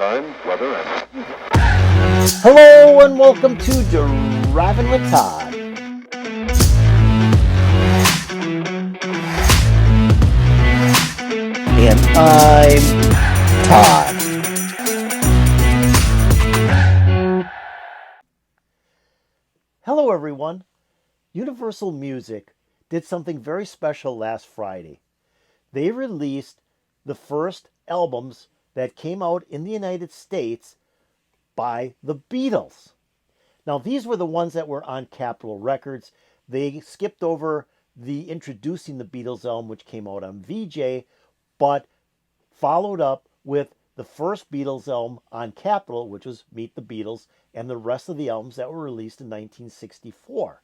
time, weather, and... Hello and welcome to Driving with Todd. And I'm Todd. Hello everyone. Universal Music did something very special last Friday. They released the first albums that came out in the United States by the Beatles. Now, these were the ones that were on Capitol Records. They skipped over the Introducing the Beatles album, which came out on VJ, but followed up with the first Beatles album on Capitol, which was Meet the Beatles, and the rest of the albums that were released in 1964.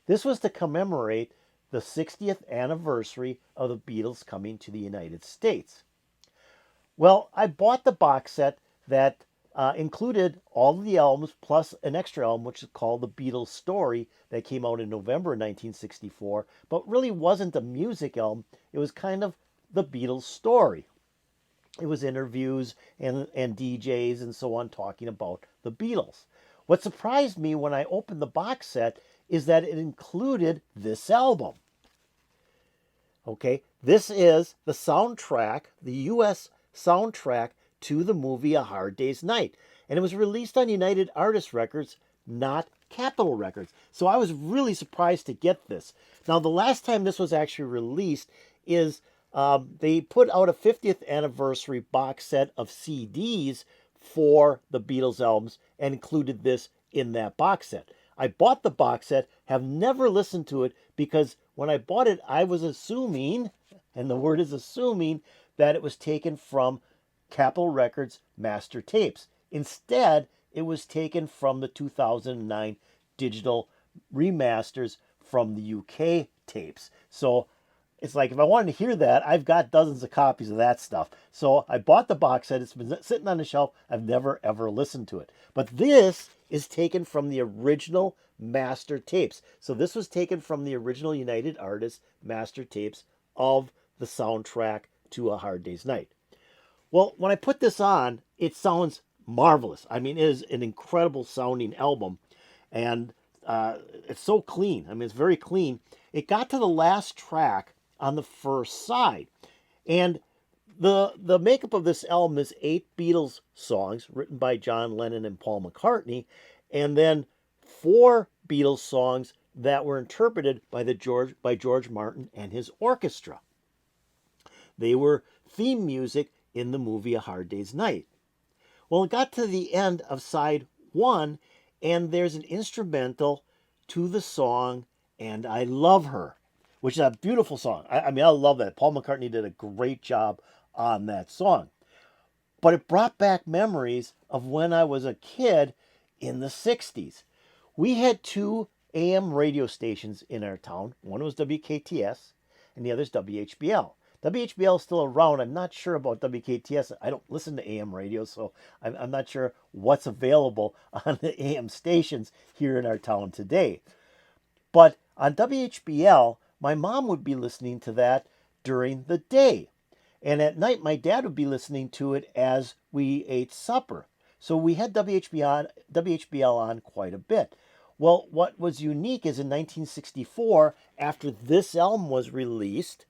This was to commemorate the 60th anniversary of the Beatles coming to the United States. Well, I bought the box set that included all of the albums plus an extra album, which is called The Beatles Story, that came out in November 1964, but really wasn't a music album. It was kind of the Beatles story. It was interviews and DJs and so on talking about the Beatles. What surprised me when I opened the box set is that it included this album. Okay, this is the soundtrack, the U.S. soundtrack to the movie A Hard Day's Night. And it was released on United Artists Records, not Capitol Records. So I was really surprised to get this. Now, the last time this was actually released is they put out a 50th anniversary box set of CDs for the Beatles albums and included this in that box set. I bought the box set, have never listened to it because when I bought it, I was assuming, and the word is assuming, that it was taken from Capitol Records master tapes. Instead, it was taken from the 2009 digital remasters from the UK tapes. So it's like, if I wanted to hear that, I've got dozens of copies of that stuff. So I bought the box set. It's been sitting on the shelf. I've never, ever listened to it. But this is taken from the original master tapes. So this was taken from the original United Artists master tapes of the soundtrack to A Hard Day's Night. Well, when I put this on, it sounds marvelous. I mean, it is an incredible sounding album. And it's so clean. I mean, it's very clean. It got to the last track on the first side. And the makeup of this album is 8 Beatles songs written by John Lennon and Paul McCartney, and then 4 Beatles songs that were interpreted by George Martin and his orchestra. They were theme music in the movie A Hard Day's Night. Well, it got to the end of side 1, and there's an instrumental to the song And I Love Her, which is a beautiful song. I mean, I love that. Paul McCartney did a great job on that song. But it brought back memories of when I was a kid in the 60s. We had 2 AM radio stations in our town. One was WKTS, and the other is WHBL. WHBL is still around. I'm not sure about WKTS. I don't listen to AM radio, so I'm not sure what's available on the AM stations here in our town today. But on WHBL, my mom would be listening to that during the day. And at night, my dad would be listening to it as we ate supper. So we had WHBL on quite a bit. Well, what was unique is in 1964, after this album was released,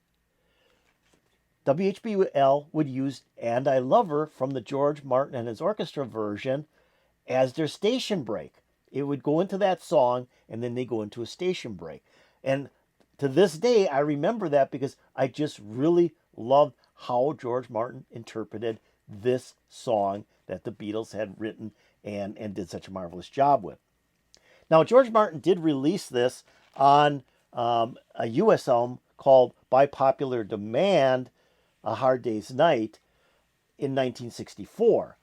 WHBL would use And I Love Her from the George Martin and his orchestra version as their station break. It would go into that song, and then they go into a station break. And to this day, I remember that because I just really loved how George Martin interpreted this song that the Beatles had written and did such a marvelous job with. Now, George Martin did release this on a U.S. album called By Popular Demand, A Hard Day's Night, in 1964.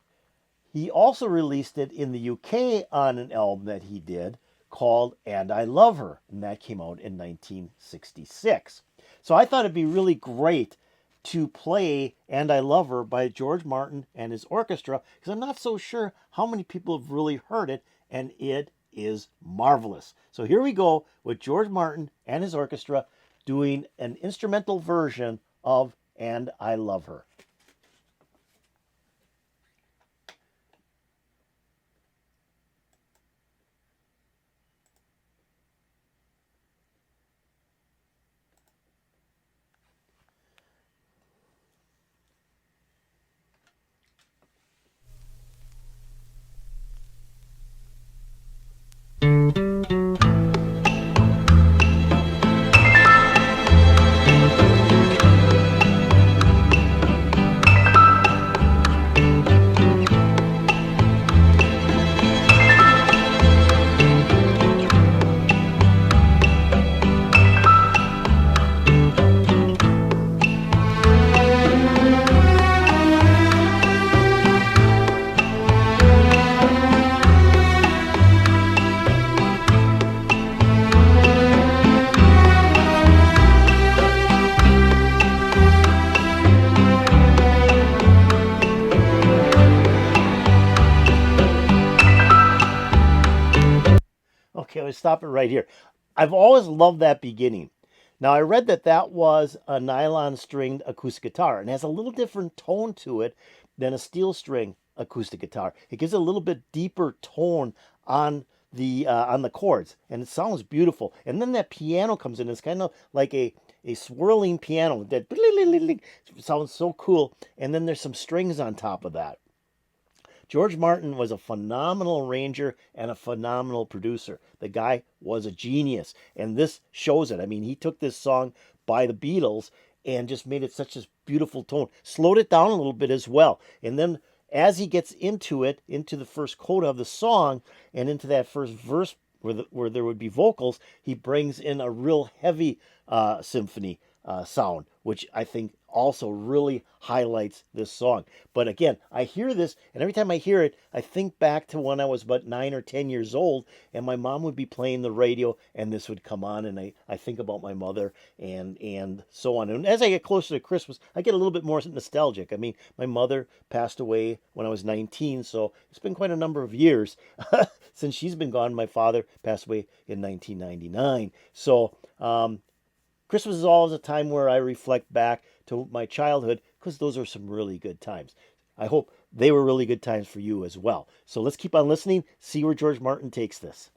He also released it in the UK on an album that he did called And I Love Her, and that came out in 1966. So I thought it'd be really great to play And I Love Her by George Martin and his orchestra, because I'm not so sure how many people have really heard it, and it is marvelous. So here we go with George Martin and his orchestra doing an instrumental version of And I Love Her. Okay, let's stop it right here. I've always loved that beginning. Now, I read that that was a nylon stringed acoustic guitar and has a little different tone to it than a steel string acoustic guitar. It gives a little bit deeper tone on the chords, and it sounds beautiful. And then that piano comes in. It's kind of like a swirling piano that sounds so cool. And then there's some strings on top of that. George Martin was a phenomenal arranger and a phenomenal producer. The guy was a genius, and this shows it. I mean, he took this song by the Beatles and just made it such a beautiful tone. Slowed it down a little bit as well. And then as he gets into it, into the first coda of the song and into that first verse where there would be vocals, he brings in a real heavy symphony sound, which I think also really highlights this song. But again, I hear this, and every time I hear it, I think back to when I was about 9 or 10 years old, and my mom would be playing the radio, and this would come on, and I think about my mother and so on. And as I get closer to Christmas, I get a little bit more nostalgic. I mean, my mother passed away when I was 19, so it's been quite a number of years since she's been gone. My father passed away in 1999. So, Christmas is always a time where I reflect back to my childhood because those are some really good times. I hope they were really good times for you as well. So let's keep on listening, see where George Martin takes this.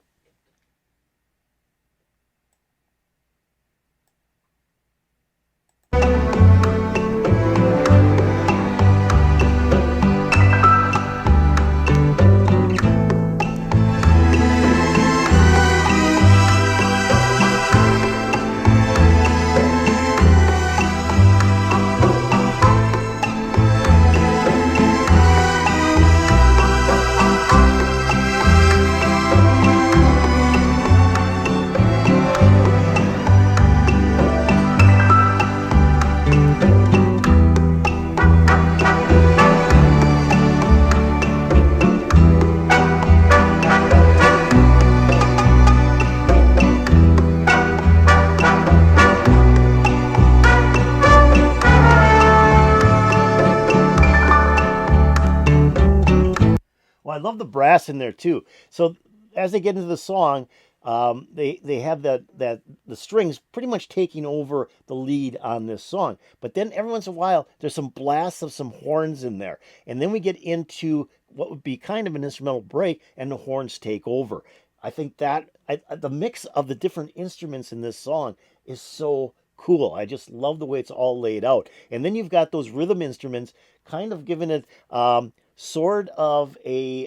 Well, I love the brass in there too. So as they get into the song, they have that the strings pretty much taking over the lead on this song. But then every once in a while, there's some blasts of some horns in there, and then we get into what would be kind of an instrumental break, and the horns take over. I think that the mix of the different instruments in this song is so cool. I just love the way it's all laid out. And then you've got those rhythm instruments kind of giving it sort of a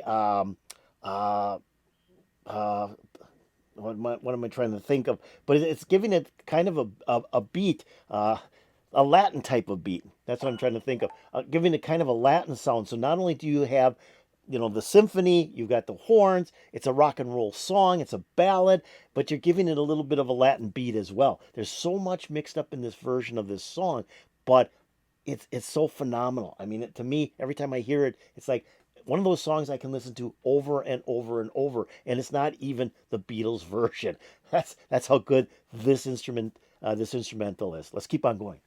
what am I trying to think of? But it's giving it kind of a beat, a Latin type of beat. That's what I'm trying to think of. Giving it kind of a Latin sound. So not only do you have, the symphony, you've got the horns, it's a rock and roll song, it's a ballad, but you're giving it a little bit of a Latin beat as well. There's so much mixed up in this version of this song, but it's so phenomenal. I mean, to me, every time I hear it, it's like one of those songs I can listen to over and over and over, and it's not even the Beatles version. That's how good this instrumental is. Let's keep on going.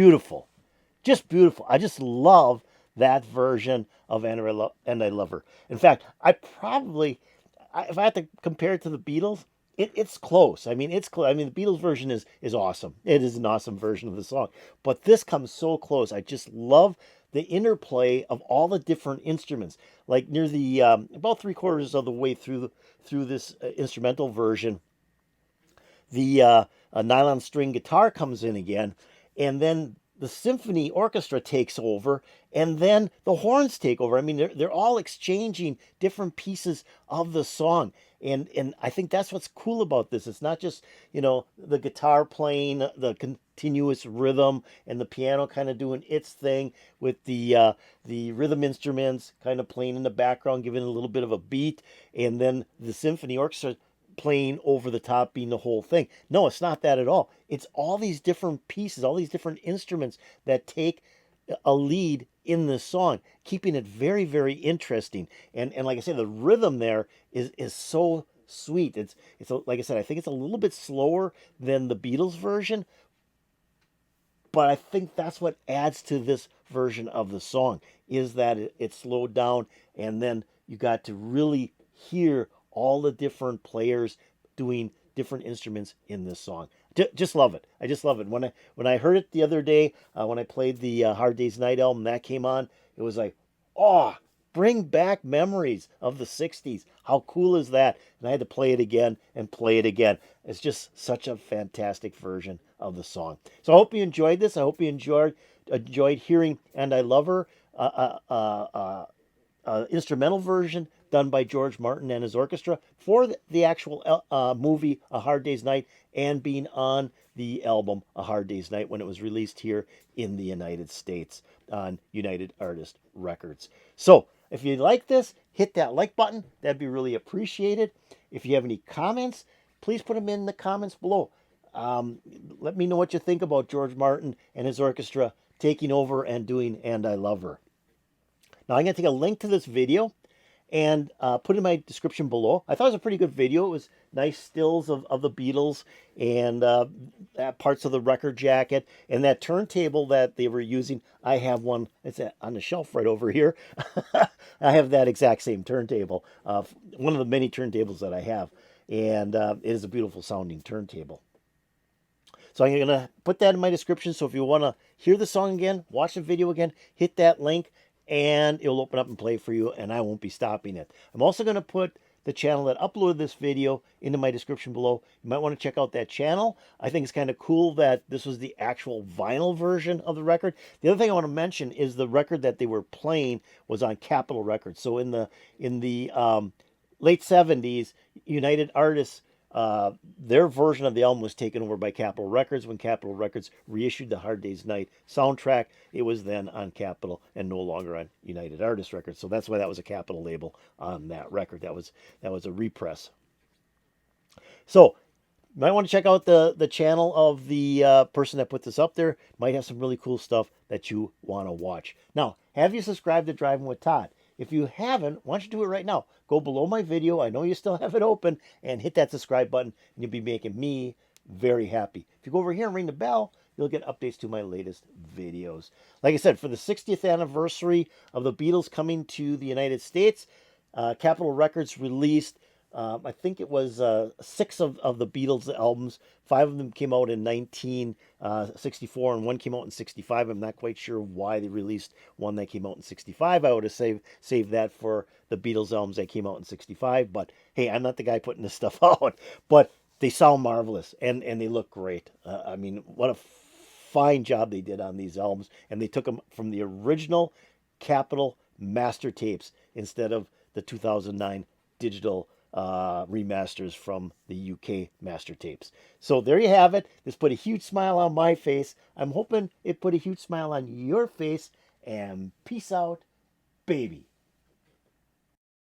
beautiful. Just beautiful. I just love that version of And I Love Her. In fact, if I had to compare it to the Beatles, it's close. I mean, it's close. I mean, the Beatles version is awesome. It is an awesome version of the song. But this comes so close. I just love the interplay of all the different instruments. Like near the about three-quarters of the way through this instrumental version, the a nylon string guitar comes in again, and then the symphony orchestra takes over, and then the horns take over. I mean, they're all exchanging different pieces of the song, and I think that's what's cool about this. It's not just the guitar playing the continuous rhythm and the piano kind of doing its thing with the rhythm instruments kind of playing in the background, giving it a little bit of a beat, and then the symphony orchestra playing over the top being the whole thing. No, it's not that at all. It's all these different pieces, all these different instruments that take a lead in this song, keeping it very, very interesting. And like I said, the rhythm there is so sweet. Like I said, I think it's a little bit slower than the Beatles version, but I think that's what adds to this version of the song is that it slowed down, and then you got to really hear all the different players doing different instruments in this song. Just love it. I just love it. When I heard it the other day, when I played the Hard Day's Night album, that came on, it was like, oh, bring back memories of the 60s. How cool is that? And I had to play it again and play it again. It's just such a fantastic version of the song. So I hope you enjoyed this. I hope you enjoyed hearing And I Love Her, instrumental version done by George Martin and his orchestra for the actual movie A Hard Day's Night, and being on the album A Hard Day's Night when it was released here in the United States on United Artists Records. So if you like this, hit that like button. That'd be really appreciated. If you have any comments, please put them in the comments below. Let me know what you think about George Martin and his orchestra taking over and doing And I Love Her. Now I'm going to take a link to this video and put it in my description below. I thought it was a pretty good video. It was nice stills of the Beatles and parts of the record jacket. And that turntable that they were using, I have one. It's on the shelf right over here. I have that exact same turntable. One of the many turntables that I have. And it is a beautiful sounding turntable. So I'm going to put that in my description. So if you want to hear the song again, watch the video again, hit that link, and it'll open up and play for you, and I won't be stopping it. I'm also going to put the channel that uploaded this video into my description below. You might want to check out that channel. I think it's kind of cool that this was the actual vinyl version of the record. The other thing I want to mention is the record that they were playing was on Capitol Records. So in the late 70s, United Artists, their version of the album was taken over by Capitol Records. When Capitol Records reissued the Hard Day's Night soundtrack, it was then on Capitol and no longer on United Artists Records. So that's why that was a Capitol label on that record. That was a repress. So you might want to check out the channel of the person that put this up there. Might have some really cool stuff that you want to watch. Now, have you subscribed to Driving with Todd? If you haven't, why don't you do it right now? Go below my video. I know you still have it open, and hit that subscribe button, and you'll be making me very happy. If you go over here and ring the bell, you'll get updates to my latest videos. Like I said, for the 60th anniversary of the Beatles coming to the United States, Capitol Records released, I think it was 6 of the Beatles albums. 5 of them came out in 1964, and 1 came out in 65. I'm not quite sure why they released one that came out in 65. I would have saved that for the Beatles albums that came out in 65. But hey, I'm not the guy putting this stuff out. But they sound marvelous, and they look great. I mean, what a fine job they did on these albums. And they took them from the original Capitol master tapes instead of the 2009 digital remasters from the UK master tapes. So there you have it. This put a huge smile on my face. I'm hoping it put a huge smile on your face. And peace out, baby.